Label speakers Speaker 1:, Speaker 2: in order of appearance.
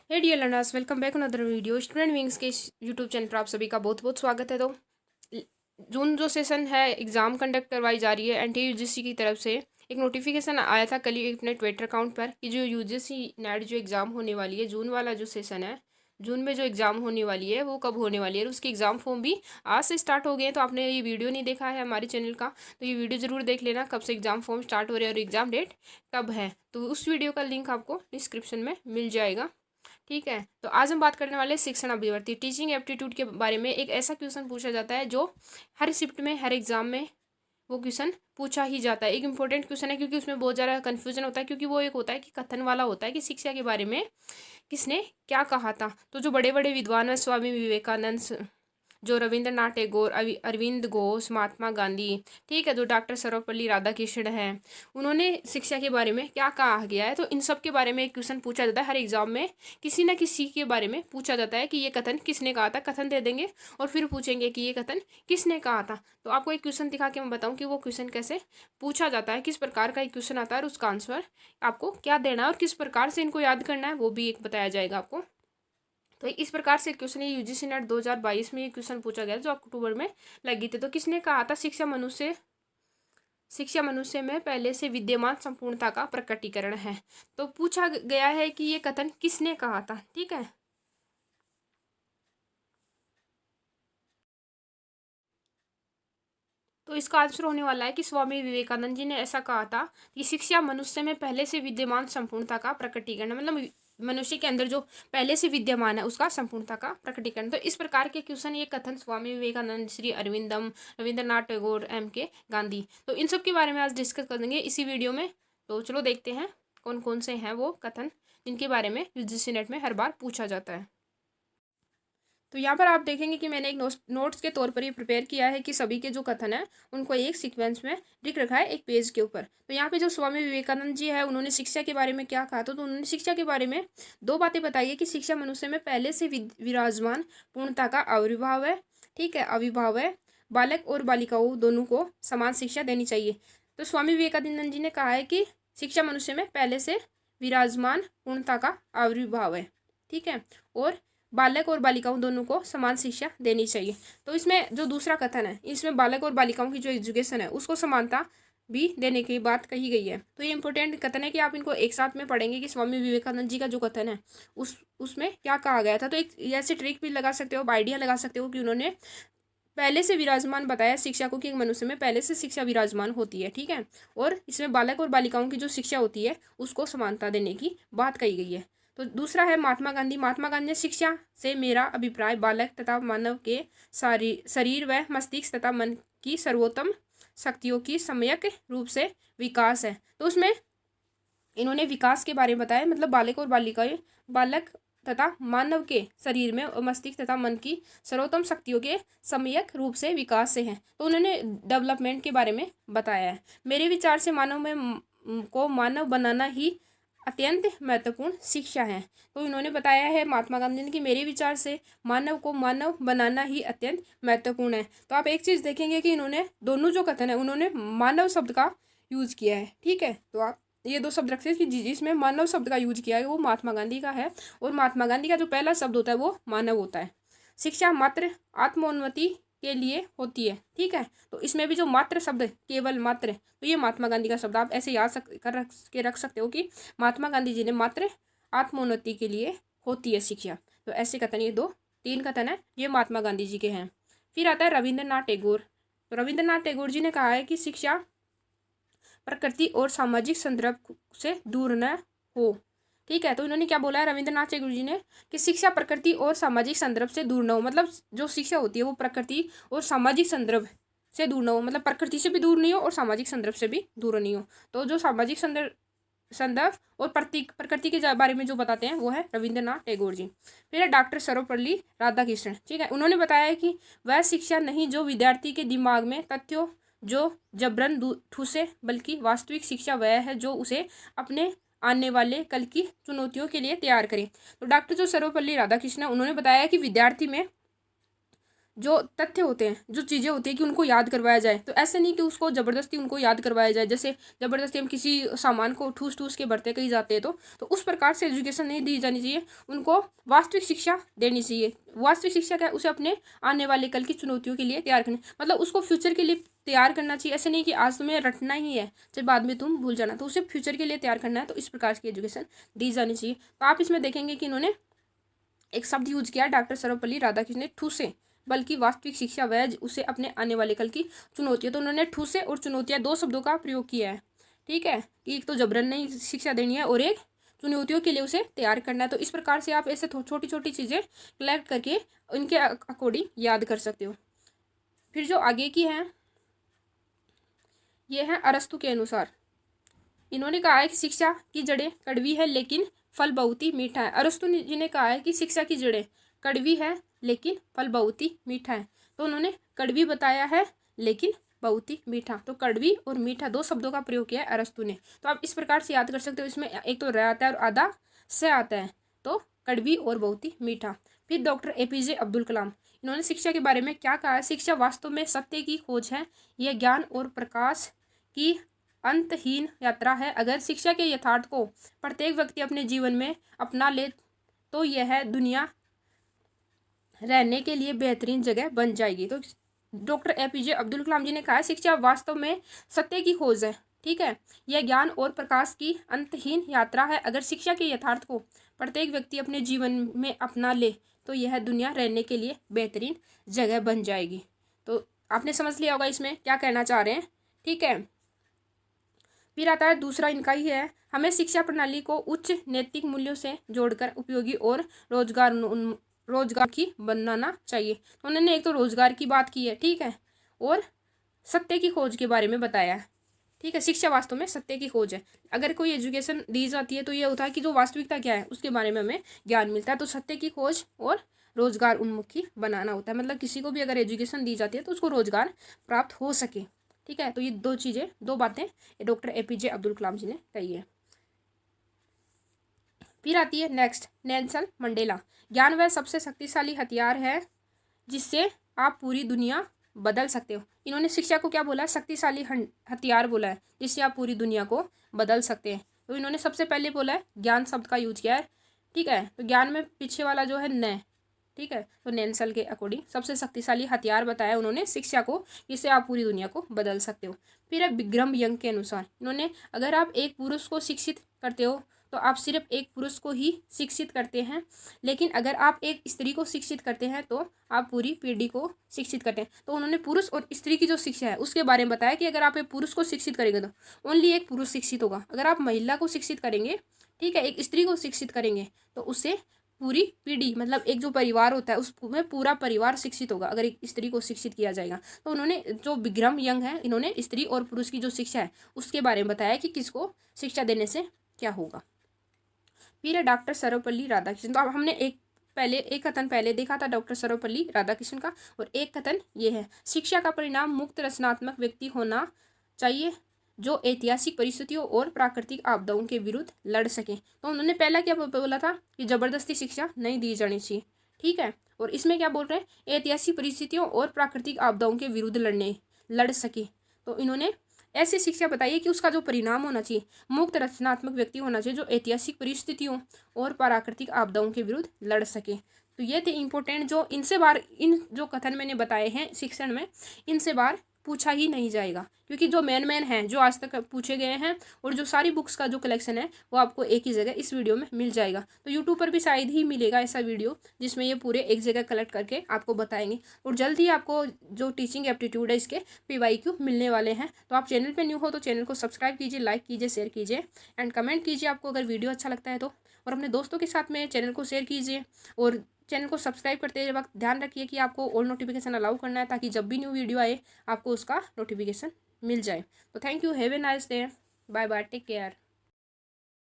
Speaker 1: हे dear learners, welcome back another video. Student wings के YouTube channel पर आप सभी का बहुत बहुत स्वागत है। तो जून जो सेशन है एग्ज़ाम कंडक्ट करवाई जा रही है एनटीए यूजीसी की तरफ से। एक नोटिफिकेशन आया था कल ही अपने ट्विटर अकाउंट पर कि जो यूजीसी नेट जो एग्ज़ाम होने वाली है, जून वाला जो सेशन है, जून में जो एग्ज़ाम होने वाली है वो कब होने वाली है, और उसकी एग्ज़ाम फॉर्म भी आज से स्टार्ट हो गए हैं। तो आपने ये वीडियो नहीं देखा है हमारे चैनल का तो ये वीडियो ज़रूर देख लेना, कब से एग्ज़ाम फॉर्म स्टार्ट हो रहे हैं और एग्ज़ाम डेट कब है। तो उस वीडियो का लिंक आपको डिस्क्रिप्शन में मिल जाएगा। ठीक है, तो आज हम बात करने वाले शिक्षण अभिवर्ती टीचिंग एप्टीट्यूड के बारे में। एक ऐसा क्वेश्चन पूछा जाता है जो हर शिफ्ट में, हर एग्जाम में वो क्वेश्चन पूछा ही जाता है। एक इंपॉर्टेंट क्वेश्चन है क्योंकि उसमें बहुत ज़्यादा कन्फ्यूजन होता है, क्योंकि वो एक होता है कि कथन वाला होता है कि शिक्षा के बारे में किसने क्या कहा था। तो जो बड़े बड़े विद्वान हैं, स्वामी विवेकानंद, जो रविंद्रनाथ टैगोर, अरविंद घोष, महात्मा गांधी, ठीक है, जो डॉक्टर सर्वपल्ली राधाकृष्ण है, उन्होंने शिक्षा के बारे में क्या कहा गया है। तो इन सब के बारे में एक क्वेश्चन पूछा जाता है हर एग्जाम में, किसी न किसी के बारे में पूछा जाता है कि ये कथन किसने कहा था। कथन दे देंगे और फिर पूछेंगे कि ये कथन किसने कहा था। तो आपको एक क्वेश्चन दिखा के मैं बताऊँ कि वो क्वेश्चन कैसे पूछा जाता है, किस प्रकार का एक क्वेश्चन आता है और उसका आंसर आपको क्या देना है और किस प्रकार से इनको याद करना है, वो भी एक बताया जाएगा आपको। तो इस प्रकार से क्वेश्चन ये यूजीसी नेट 2022 में ये क्वेश्चन पूछा गया जो अक्टूबर में लगी थी। तो किसने कहा था, शिक्षा मनुष्य में पहले से विद्यमान संपूर्णता का प्रकटीकरण है। तो पूछा गया है कि ये कथन किसने कहा था। ठीक है, तो इसका आंसर होने वाला है कि स्वामी विवेकानंद जी ने ऐसा कहा था कि शिक्षा मनुष्य में पहले से विद्यमान संपूर्णता का प्रकटीकरण, मतलब मनुष्य के अंदर जो पहले से विद्यमान है उसका संपूर्णता का प्रकटीकरण। तो इस प्रकार के क्वेश्चन, ये कथन स्वामी विवेकानंद, श्री अरविंदम, रविंद्रनाथ टैगोर, एम के गांधी, तो इन सब के बारे में आज डिस्कस कर देंगे इसी वीडियो में। तो चलो देखते हैं कौन कौन से हैं वो कथन जिनके बारे में यूजीसी नेट में हर बार पूछा जाता है। तो यहाँ पर आप देखेंगे कि मैंने एक नोट्स के तौर पर ये प्रिपेयर किया है कि सभी के जो कथन है उनको एक सीक्वेंस में लिख रखा है एक पेज के ऊपर। तो यहाँ पे जो स्वामी विवेकानंद जी है उन्होंने शिक्षा के बारे में क्या कहा था, तो उन्होंने शिक्षा के बारे में दो बातें बताई है कि शिक्षा मनुष्य में पहले से विराजमान पूर्णता का आविर्भाव है। ठीक है, आविर्भाव है। बालक और बालिकाओं दोनों को समान शिक्षा देनी चाहिए। तो स्वामी विवेकानंद जी ने कहा है कि शिक्षा मनुष्य में पहले से विराजमान पूर्णता का आविर्भाव है। ठीक है, और बालक और बालिकाओं दोनों को समान शिक्षा देनी चाहिए। तो इसमें जो दूसरा कथन है, इसमें बालक और बालिकाओं की जो एजुकेशन है उसको समानता भी देने की बात कही गई है। तो ये इंपॉर्टेंट कथन है कि आप इनको एक साथ में पढ़ेंगे कि स्वामी विवेकानंद जी का जो कथन है उसमें क्या कहा गया था। तो एक ऐसे ट्रिक भी लगा सकते हो, आइडिया लगा सकते हो कि उन्होंने पहले से विराजमान बताया शिक्षा को कि एक मनुष्य में पहले से शिक्षा विराजमान होती है। ठीक है, और इसमें बालक और बालिकाओं की जो शिक्षा होती है उसको समानता देने की बात कही गई है। तो दूसरा है महात्मा गांधी। महात्मा गांधी ने शिक्षा से मेरा अभिप्राय बालक तथा मानव के शरीर व मस्तिष्क तथा मन की सर्वोत्तम शक्तियों की सम्यक रूप से विकास है। तो उसमें इन्होंने विकास के बारे में बताया, मतलब बालक और बालिकाएं, बालक तथा मानव के शरीर में और मस्तिष्क तथा मन की सर्वोत्तम शक्तियों के सम्यक रूप से विकास से हैं। तो उन्होंने डेवलपमेंट के बारे में बताया है। मेरे विचार से मानव में को मानव बनाना ही अत्यंत महत्वपूर्ण शिक्षा है। तो इन्होंने बताया है महात्मा गांधी ने कि मेरे विचार से मानव को मानव बनाना ही अत्यंत महत्वपूर्ण है। तो आप एक चीज़ देखेंगे कि इन्होंने दोनों जो कथन है उन्होंने मानव शब्द का यूज किया है। ठीक है, तो आप ये दो शब्द रखते हैं कि जिसमें मानव शब्द का यूज किया है वो महात्मा गांधी का है, और महात्मा गांधी का जो पहला शब्द होता है वो मानव होता है। शिक्षा मात्र आत्मोन्नति के लिए होती है। ठीक है, तो इसमें भी जो मात्र शब्द, केवल मात्र, तो ये महात्मा गांधी का शब्द आप ऐसे याद रख सकते हो कि महात्मा गांधी जी ने मात्र आत्मोन्नति के लिए होती है शिक्षा। तो ऐसे कथन, ये तीन कथन है, ये महात्मा गांधी जी के हैं। फिर आता है रविंद्रनाथ टैगोर। तो रविंद्रनाथ टैगोर जी ने कहा है कि शिक्षा प्रकृति और सामाजिक संदर्भ से दूर न हो। ठीक है, तो इन्होंने क्या बोला है रविंद्रनाथ टैगोर जी ने कि शिक्षा प्रकृति और सामाजिक संदर्भ से दूर न हो, मतलब जो शिक्षा होती है वो प्रकृति और सामाजिक संदर्भ से दूर न हो, मतलब प्रकृति से भी दूर नहीं हो और सामाजिक संदर्भ से भी दूर नहीं हो। तो जो सामाजिक संदर्भ और प्रकृति के बारे में जो बताते हैं वो है रविंद्रनाथ टैगोर जी। फिर है डॉक्टर सर्वपल्ली राधाकृष्णन। ठीक है, उन्होंने बताया है कि वह शिक्षा नहीं जो विद्यार्थी के दिमाग में तथ्यों जो जबरन ठूसे, बल्कि वास्तविक शिक्षा वह है जो उसे अपने आने वाले कल की चुनौतियों के लिए तैयार करे। तो डॉक्टर जो सर्वपल्ली राधाकृष्णन उन्होंने बताया कि विद्यार्थी में जो तथ्य होते हैं, जो चीज़ें होती हैं कि उनको याद करवाया जाए। तो ऐसे नहीं कि उसको ज़बरदस्ती उनको याद करवाया जाए, जैसे ज़बरदस्ती हम किसी सामान को ठूस ठूस के भरते कहीं जाते हैं तो उस प्रकार से एजुकेशन नहीं दी जानी चाहिए। उनको वास्तविक शिक्षा देनी चाहिए। वास्तविक शिक्षा क्या है, उसे अपने आने वाले कल की चुनौतियों के लिए तैयार करना, मतलब उसको फ्यूचर के लिए तैयार करना चाहिए। ऐसे नहीं कि आज तुम्हें रटना ही है, चाहे बाद में तुम भूल जाना, तो उसे फ्यूचर के लिए तैयार करना है। तो इस प्रकार की एजुकेशन दी जानी चाहिए। तो आप इसमें देखेंगे कि इन्होंने एक शब्द यूज किया डॉक्टर सर्वपल्ली राधाकृष्णन ने, ठूसे, बल्कि वास्तविक शिक्षा वह उसे अपने आने वाले कल की चुनौतियां। तो उन्होंने ठूसे और चुनौतियां दो शब्दों का प्रयोग किया है। ठीक है, कि एक तो जबरन नहीं शिक्षा देनी है और एक चुनौतियों के लिए उसे तैयार करना है। तो इस प्रकार से आप ऐसे छोटी छोटी चीज़ें कलेक्ट करके उनके अकॉर्डिंग याद कर सकते हो। फिर जो आगे की है, ये है अरस्तु के अनुसार। इन्होंने कहा है कि शिक्षा की जड़ें कड़वी है लेकिन फल बहुत ही मीठा है। अरस्तु जी ने कहा है कि शिक्षा की जड़ें कड़वी है लेकिन फल बहुत ही मीठा है। तो उन्होंने कड़वी बताया है लेकिन बहुत ही मीठा। तो कड़वी और मीठा दो शब्दों का प्रयोग किया है अरस्तु ने। तो आप इस प्रकार से याद कर सकते हो। इसमें एक तो र आता है और आधा से आता है, तो कड़वी और बहुत ही मीठा। फिर डॉक्टर APJ अब्दुल कलाम, इन्होंने शिक्षा के बारे में क्या कहा है। शिक्षा वास्तव में सत्य की खोज है, यह ज्ञान और प्रकाश की अंतहीन यात्रा है। अगर शिक्षा के यथार्थ को प्रत्येक व्यक्ति अपने जीवन में अपना ले तो यह दुनिया रहने के लिए बेहतरीन जगह बन जाएगी। तो डॉक्टर APJ अब्दुल कलाम जी ने कहा है शिक्षा वास्तव में सत्य की खोज है। ठीक है, यह ज्ञान और प्रकाश की अंतहीन यात्रा है। अगर शिक्षा के यथार्थ को प्रत्येक व्यक्ति अपने जीवन में अपना ले तो यह दुनिया रहने के लिए बेहतरीन जगह बन जाएगी। तो आपने समझ लिया होगा इसमें क्या कहना चाह रहे हैं। ठीक है, फिर आता है दूसरा इनका ही है, हमें शिक्षा प्रणाली को उच्च नैतिक मूल्यों से जोड़कर उपयोगी और रोजगार की बनाना चाहिए। तो उन्होंने एक तो रोजगार की बात की है, ठीक है, और सत्य की खोज के बारे में बताया है। ठीक है, शिक्षा वास्तव में सत्य की खोज है। अगर कोई एजुकेशन दी जाती है तो ये होता है कि जो वास्तविकता क्या है उसके बारे में हमें ज्ञान मिलता है। तो सत्य की खोज और रोजगार उन्मुखी बनाना होता है, मतलब किसी को भी अगर एजुकेशन दी जाती है तो उसको रोजगार प्राप्त हो सके। ठीक है, तो ये दो चीज़ें, दो बातें डॉक्टर APJ अब्दुल कलाम जी ने कही है। फिर आती है नेक्स्ट, नेल्सन मंडेला, ज्ञान वह सबसे शक्तिशाली हथियार है जिससे आप पूरी दुनिया बदल सकते हो। इन्होंने शिक्षा को क्या बोला है, शक्तिशाली हथियार बोला है जिससे आप पूरी दुनिया को बदल सकते हैं। तो इन्होंने सबसे पहले बोला है ज्ञान शब्द का यूज किया है। ठीक है, तो ज्ञान में पीछे वाला जो है न, ठीक है, तो नेल्सन के अकॉर्डिंग सबसे शक्तिशाली हथियार बताया उन्होंने शिक्षा को, जिससे आप पूरी दुनिया को बदल सकते हो। फिर है विक्रम यंग के अनुसार, इन्होंने अगर आप एक पुरुष को शिक्षित करते हो तो आप सिर्फ एक पुरुष को ही शिक्षित करते हैं, लेकिन अगर आप एक स्त्री को शिक्षित करते हैं तो आप पूरी पीढ़ी को शिक्षित करते हैं। तो उन्होंने पुरुष और स्त्री की जो शिक्षा है उसके बारे में बताया कि अगर आप एक पुरुष को शिक्षित करेंगे तो ओनली एक पुरुष शिक्षित होगा। अगर आप महिला को शिक्षित करेंगे, ठीक है, एक स्त्री को शिक्षित करेंगे तो उससे पूरी पीढ़ी, मतलब एक जो परिवार होता है उसमें पूरा परिवार शिक्षित होगा अगर एक स्त्री को शिक्षित किया जाएगा। तो उन्होंने जो विक्रम यंग है, इन्होंने स्त्री और पुरुष की जो शिक्षा है उसके बारे में बताया कि किसको शिक्षा देने से क्या होगा। फिर है डॉक्टर सर्वपल्ली राधाकृष्णन। तो अब हमने एक कथन पहले देखा था डॉक्टर सर्वपल्ली राधाकृष्णन का, और एक कथन ये है, शिक्षा का परिणाम मुक्त रचनात्मक व्यक्ति होना चाहिए जो ऐतिहासिक परिस्थितियों और प्राकृतिक आपदाओं के विरुद्ध लड़ सके। तो उन्होंने पहला क्या बोला था कि जबरदस्ती शिक्षा नहीं दी जानी चाहिए। ठीक है, और इसमें क्या बोल रहे हैं, ऐतिहासिक परिस्थितियों और प्राकृतिक आपदाओं के विरुद्ध लड़ सके। तो इन्होंने ऐसी शिक्षा बताइए कि उसका जो परिणाम होना चाहिए मुक्त रचनात्मक व्यक्ति होना चाहिए जो ऐतिहासिक परिस्थितियों और प्राकृतिक आपदाओं के विरुद्ध लड़ सके। तो ये थे इंपॉर्टेंट, जो इनसे बार इन जो कथन मैंने बताए हैं शिक्षण में, इनसे बार पूछा ही नहीं जाएगा, क्योंकि जो मेन हैं जो आज तक पूछे गए हैं और जो सारी बुक्स का जो कलेक्शन है वो आपको एक ही जगह इस वीडियो में मिल जाएगा। तो यूट्यूब पर भी शायद ही मिलेगा ऐसा वीडियो जिसमें ये पूरे एक जगह कलेक्ट करके आपको बताएंगे, और जल्द ही आपको जो टीचिंग एप्टीट्यूड है इसके PYQ मिलने वाले हैं। तो आप चैनल पर न्यू हो तो चैनल को सब्सक्राइब कीजिए, लाइक कीजिए, शेयर कीजिए एंड कमेंट कीजिए आपको अगर वीडियो अच्छा लगता है तो, और अपने दोस्तों के साथ में चैनल को शेयर कीजिए। और चैनल को सब्सक्राइब करते वक्त ध्यान रखिए कि आपको ऑल नोटिफिकेशन अलाउ करना है ताकि जब भी न्यू वीडियो आए आपको उसका नोटिफिकेशन मिल जाए। तो thank you, have a nice day, bye bye, take care.